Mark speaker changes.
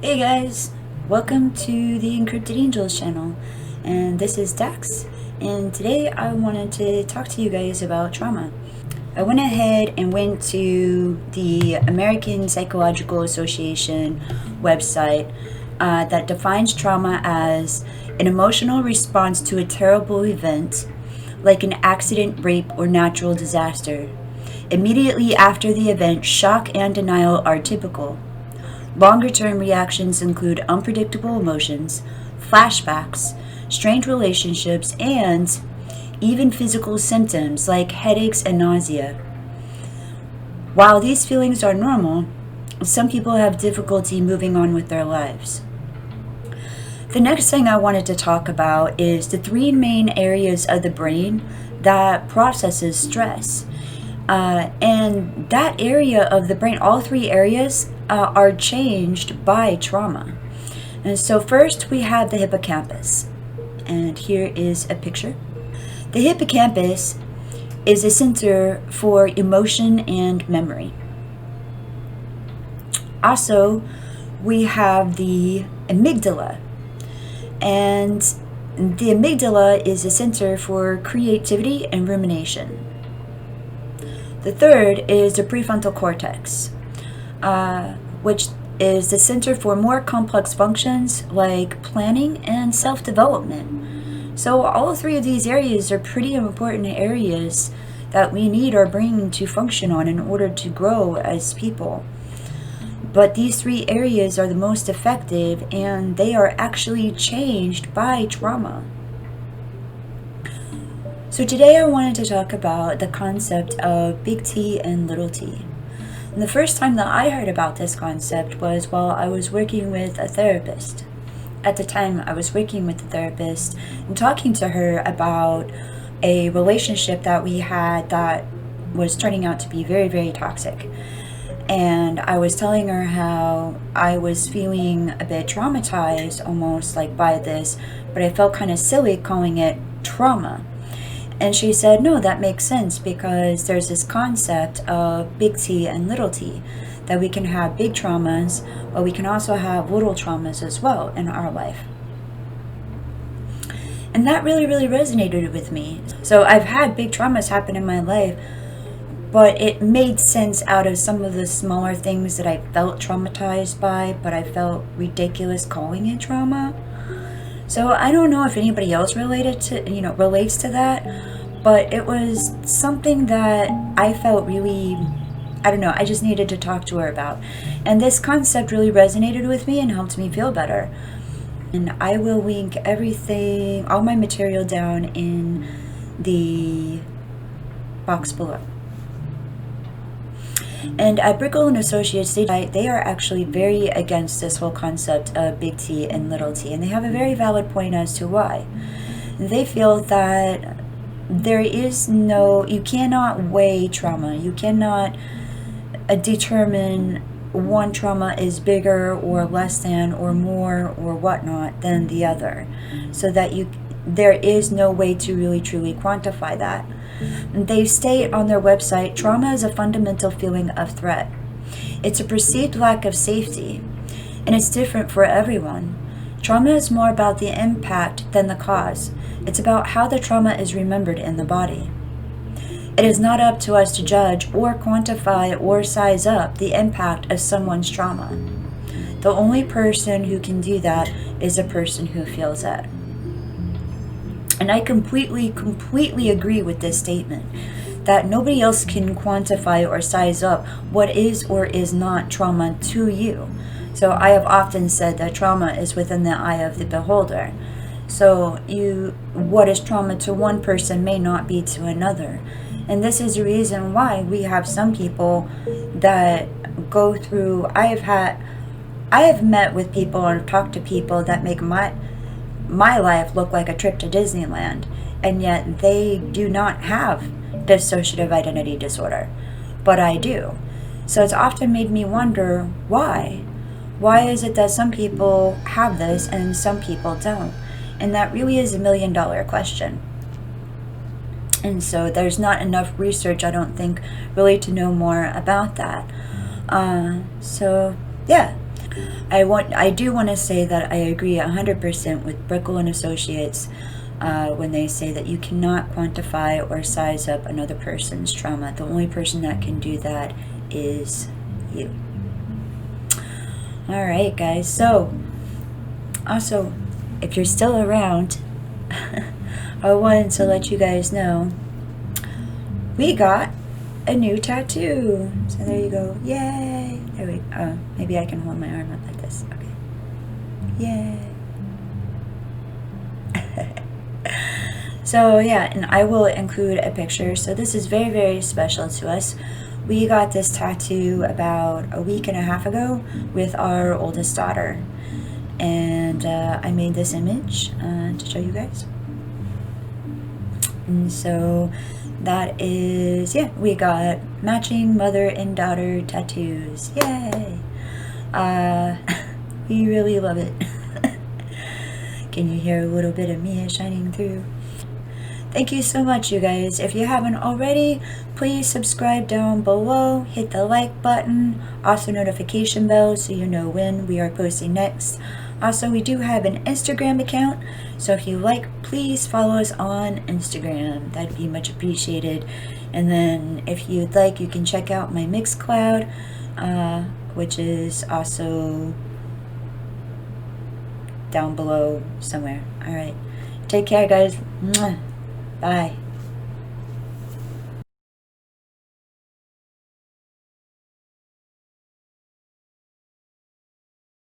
Speaker 1: Hey guys, welcome to the Encrypted Angels channel, and this is Daxx, and today I wanted to talk to you guys about trauma. I went ahead and went to the American Psychological Association website that defines trauma as an emotional response to a terrible event, like an accident, rape, or natural disaster. Immediately after the event, shock and denial are typical. Longer-term reactions include unpredictable emotions, flashbacks, strained relationships, and even physical symptoms like headaches and nausea. While these feelings are normal, some people have difficulty moving on with their lives. The next thing I wanted to talk about is the three main areas of the brain that processes stress. And that area of the brain, all three areas, are changed by trauma. And so first we have the hippocampus. And here is a picture. The hippocampus is a center for emotion and memory. Also, we have the amygdala. And the amygdala is a center for creativity and rumination. The third is the prefrontal cortex, which is the center for more complex functions like planning and self-development. So all three of these areas are pretty important areas that we need our brain to function on in order to grow as people. But these three areas are the most effective, and they are actually changed by trauma. So today I wanted to talk about the concept of big T and little t. And the first time that I heard about this concept was while I was working with a therapist. At the time I was working with a therapist and talking to her about a relationship that we had that was turning out to be very, very toxic. And I was telling her how I was feeling a bit traumatized almost like by this, but I felt kind of silly calling it trauma. And she said, no, that makes sense because there's this concept of big T and little t, that we can have big traumas, but we can also have little traumas as well in our life. And that really, really resonated with me. So I've had big traumas happen in my life, but it made sense out of some of the smaller things that I felt traumatized by, but I felt ridiculous calling it trauma. So I don't know if anybody else relates to that, but it was something that I felt really, I don't know, I just needed to talk to her about. And this concept really resonated with me and helped me feel better. And I will link everything, all my material down in the box below. And at Brickle Associates, they are actually very against this whole concept of big T and little t, and they have a very valid point as to why. They feel that you cannot weigh trauma. You cannot determine one trauma is bigger or less than or more or whatnot than the other, so that there is no way to really truly quantify that. They state on their website, trauma is a fundamental feeling of threat. It's a perceived lack of safety, and it's different for everyone. Trauma is more about the impact than the cause. It's about how the trauma is remembered in the body. It is not up to us to judge or quantify or size up the impact of someone's trauma. The only person who can do that is a person who feels it. And I completely agree with this statement, that nobody else can quantify or size up what is or is not trauma to you. So I have often said that trauma is within the eye of the beholder. So what is trauma to one person may not be to another. And this is the reason why we have some people that go through, I have met with people or talked to people that make my life look like a trip to Disneyland, and yet they do not have dissociative identity disorder, but I do. So it's often made me wonder why. Why is it that some people have this and some people don't? And that really is $1 million question. And so there's not enough research, I don't think, really to know more about that. So yeah. I do want to say that I agree 100% with Brickle Associates when they say that you cannot quantify or size up another person's trauma. The only person that can do that is you. All right, guys. So, also, if you're still around, I wanted to let you guys know we got a new tattoo. So there you go. Yay! There we go. Maybe I can hold my arm up like this. Okay. Yay! So yeah, and I will include a picture. So this is very, very special to us. We got this tattoo about a week and a half ago with our oldest daughter. And I made this image to show you guys. And so that is, yeah, we got matching mother and daughter tattoos. Yay! We really love it. Can you hear a little bit of Mia shining through? Thank you so much, you guys. If you haven't already, please subscribe down below, hit the like button, also notification bell so you know when we are posting next. Also, we do have an Instagram account, so if you like, please follow us on Instagram. That'd be much appreciated. And then if you'd like, you can check out my Mixcloud, which is also down below somewhere. All right. Take care, guys. Mwah. Bye.